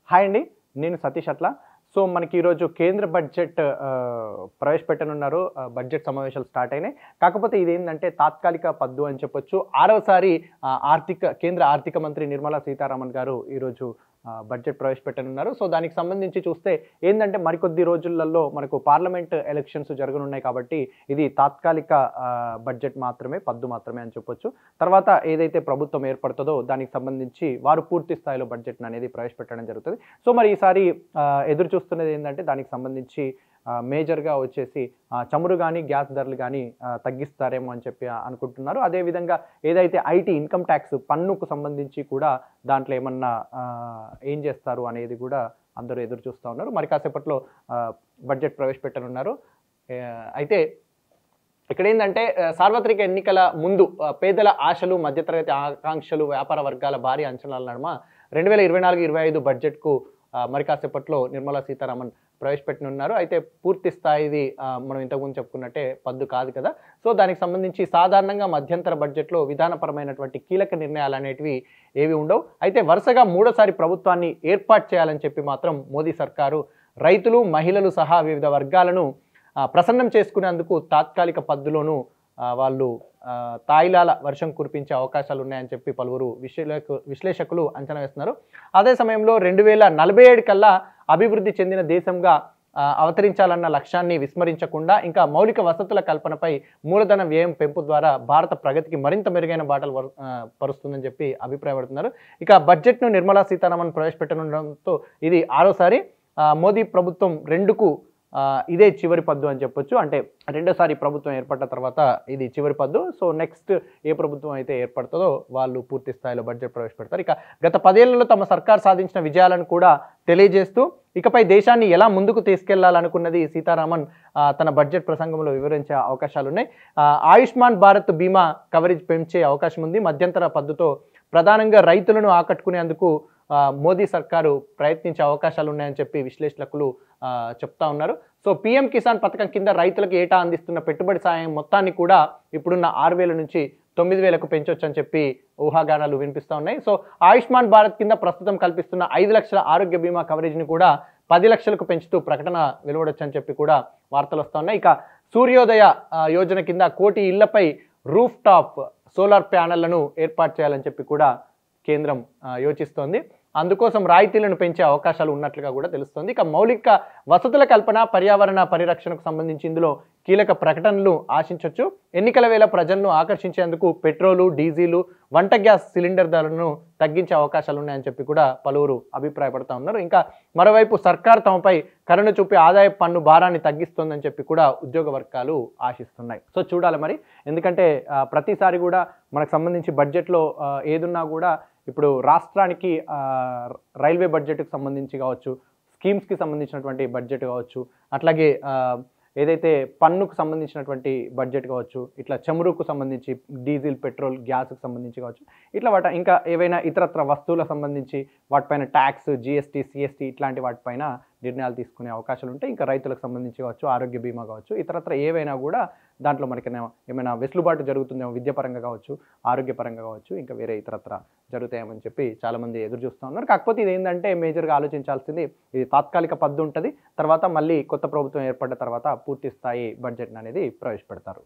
Hi అండి. నేను సతీష్ అట్ల. సో, మనకి ఈరోజు కేంద్ర బడ్జెట్ ప్రవేశపెట్టనున్నారు. బడ్జెట్ సమావేశాలు స్టార్ట్ అయినాయి. కాకపోతే ఇదేందంటే తాత్కాలిక పద్దు అని చెప్పొచ్చు. ఆరవసారి కేంద్ర ఆర్థిక మంత్రి నిర్మలా సీతారామన్ గారు ఈరోజు బడ్జెట్ ప్రవేశపెట్టనున్నారు. సో, దానికి సంబంధించి చూస్తే ఏందంటే మరికొద్ది రోజులలో మనకు పార్లమెంట్ ఎలక్షన్స్ జరగనున్నాయి కాబట్టి ఇది తాత్కాలిక బడ్జెట్ మాత్రమే, పద్దు మాత్రమే అని చెప్పొచ్చు. తర్వాత ఏదైతే ప్రభుత్వం ఏర్పడుతుందో దానికి సంబంధించి వారు పూర్తి స్థాయిలో బడ్జెట్ అనేది ప్రవేశపెట్టడం జరుగుతుంది. సో, మరి ఈసారి ఎదురు చూస్తున్నది ఏంటంటే దానికి సంబంధించి మేజర్‌గా వచ్చేసి చమురు గానీ, గ్యాస్ ధరలు గానీ తగ్గిస్తారేమో అని చెప్పి అనుకుంటున్నారు. అదేవిధంగా ఏదైతే ఐటీ ఇన్‌కమ్ ట్యాక్స్ పన్నుకు సంబంధించి కూడా దాంట్లో ఏమన్నా ఏం చేస్తారు అనేది కూడా అందరూ ఎదురు చూస్తా ఉన్నారు. మరి కాసేపట్లో బడ్జెట్ ప్రవేశపెట్టనున్నారు. అయితే ఇక్కడేందంటే సార్వత్రిక ఎన్నికల ముందు పేదల ఆశలు, మధ్యతరగతి ఆకాంక్షలు, వ్యాపార వర్గాల భారీ అంచనాల నడుమ 2024-25 బడ్జెట్‌కు మరి కాసేపట్లో నిర్మలా సీతారామన్ ప్రవేశపెట్టనున్నారు. అయితే పూర్తి స్థాయిది మనం ఇంతకుముందు చెప్పుకున్నట్టే పద్దు కాదు కదా. సో, దానికి సంబంధించి సాధారణంగా మధ్యంతర బడ్జెట్‌లో విధానపరమైనటువంటి కీలక నిర్ణయాలు అనేటివి ఏవి ఉండవు. అయితే వరుసగా మూడోసారి ప్రభుత్వాన్ని ఏర్పాటు చేయాలని చెప్పి మాత్రం మోదీ సర్కారు రైతులు, మహిళలు సహా వివిధ వర్గాలను ప్రసన్నం చేసుకునేందుకు తాత్కాలిక పద్దులోనూ వాళ్ళు తాయిలాల వర్షం కురిపించే అవకాశాలు ఉన్నాయని చెప్పి పలువురు విశ్లేషకులు అంచనా వేస్తున్నారు. అదే సమయంలో 2047 కల్లా అభివృద్ధి చెందిన దేశంగా అవతరించాలన్న లక్ష్యాన్ని విస్మరించకుండా ఇంకా మౌలిక వసతుల కల్పనపై మూలధన వ్యయం పెంపు ద్వారా భారత ప్రగతికి మరింత మెరుగైన బాటలు పరుస్తుందని చెప్పి అభిప్రాయపడుతున్నారు. ఇక బడ్జెట్ను నిర్మలా సీతారామన్ ప్రవేశపెట్టనుండడంతో ఇది ఆరోసారి మోదీ ప్రభుత్వం ఇదే చివరి పద్దు అని చెప్పొచ్చు. అంటే రెండోసారి ప్రభుత్వం ఏర్పడ్డ తర్వాత ఇది చివరి పద్దు. సో, నెక్స్ట్ ఏ ప్రభుత్వం అయితే ఏర్పడుతుందో వాళ్ళు పూర్తి స్థాయిలో బడ్జెట్ ప్రవేశపెడతారు. ఇక గత 10 ఏళ్లలో తమ సర్కార్ సాధించిన విజయాలను కూడా తెలియజేస్తూ ఇకపై దేశాన్ని ఎలా ముందుకు తీసుకెళ్లాలనుకున్నది సీతారామన్ తన బడ్జెట్ ప్రసంగంలో వివరించే అవకాశాలున్నాయి. ఆయుష్మాన్ భారత్ బీమా కవరేజ్ పెంచే అవకాశం ఉంది. మధ్యంతర పద్దుతో ప్రధానంగా రైతులను ఆకట్టుకునేందుకు మోదీ సర్కారు ప్రయత్నించే అవకాశాలు ఉన్నాయని చెప్పి విశ్లేషకులు చెప్తా ఉన్నారు. సో, పీఎం కిసాన్ పథకం కింద రైతులకు ఏటా అందిస్తున్న పెట్టుబడి సాయం మొత్తాన్ని కూడా ఇప్పుడున్న 6,000 నుంచి 9,000కు పెంచొచ్చు అని చెప్పి ఊహాగానాలు వినిపిస్తూ ఉన్నాయి. సో, ఆయుష్మాన్ భారత్ కింద ప్రస్తుతం కల్పిస్తున్న 5 లక్షల ఆరోగ్య బీమా కవరేజ్ని కూడా 10 లక్షలకు పెంచుతూ ప్రకటన వెలువడొచ్చు అని చెప్పి కూడా వార్తలు వస్తూ ఉన్నాయి. ఇక సూర్యోదయ యోజన కింద 1 కోటి ఇళ్లపై రూఫ్ టాప్ సోలార్ ప్యానెళ్లను ఏర్పాటు చేయాలని చెప్పి కూడా కేంద్రం యోచిస్తోంది. అందుకోసం రాయితీలను పెంచే అవకాశాలు ఉన్నట్లుగా కూడా తెలుస్తోంది. ఇక మౌలిక వసతుల కల్పన, పర్యావరణ పరిరక్షణకు సంబంధించి ఇందులో కీలక ప్రకటనలు ఆశించవచ్చు. ఎన్నికల వేళ ప్రజలను ఆకర్షించేందుకు పెట్రోలు, డీజిలు, వంట గ్యాస్ సిలిండర్ ధరలను తగ్గించే అవకాశాలు ఉన్నాయని చెప్పి కూడా పలువురు అభిప్రాయపడుతూ ఉన్నారు. ఇంకా మరోవైపు సర్కార్ తమపై కరుణ చూపి ఆదాయ పన్ను భారాన్ని తగ్గిస్తోందని చెప్పి కూడా ఉద్యోగ వర్గాలు ఆశిస్తున్నాయి. సో, చూడాలి మరి. ఎందుకంటే ప్రతిసారి కూడా మనకు సంబంధించి బడ్జెట్లో ఏదున్నా కూడా ఇప్పుడు రాష్ట్రానికి రైల్వే బడ్జెట్కి సంబంధించి కావచ్చు, స్కీమ్స్కి సంబంధించినటువంటి బడ్జెట్ కావచ్చు, అట్లాగే ఏదైతే పన్నుకు సంబంధించినటువంటి బడ్జెట్ కావచ్చు, ఇట్లా చమురుకు సంబంధించి డీజిల్, పెట్రోల్, గ్యాస్కి సంబంధించి కావచ్చు, ఇట్లా ఇంకా ఏవైనా ఇతరత్ర వస్తువులకు సంబంధించి వాటిపైన ట్యాక్స్, జీఎస్టీ, సిఎస్టీ ఇట్లాంటి వాటిపైన నిర్ణయాలు తీసుకునే అవకాశాలు ఉంటాయి. ఇంకా రైతులకు సంబంధించి కావచ్చు, ఆరోగ్య బీమా కావచ్చు, ఇతరత్ర ఏవైనా కూడా దాంట్లో మనకి ఏమైనా వెసులుబాటు జరుగుతుందేమో, విద్యాపరంగా కావచ్చు, ఆరోగ్యపరంగా కావచ్చు, ఇంకా వేరే ఇతరత్ర జరుగుతాయేమని చెప్పి చాలామంది ఎదురు చూస్తూ ఉన్నారు. కాకపోతే ఇది ఏంటంటే మేజర్గా ఆలోచించాల్సింది ఇది తాత్కాలిక పద్దు ఉంటుంది. తర్వాత మళ్ళీ కొత్త ప్రభుత్వం ఏర్పడ్డ తర్వాత పూర్తి స్థాయి బడ్జెట్ అనేది ప్రవేశపెడతారు.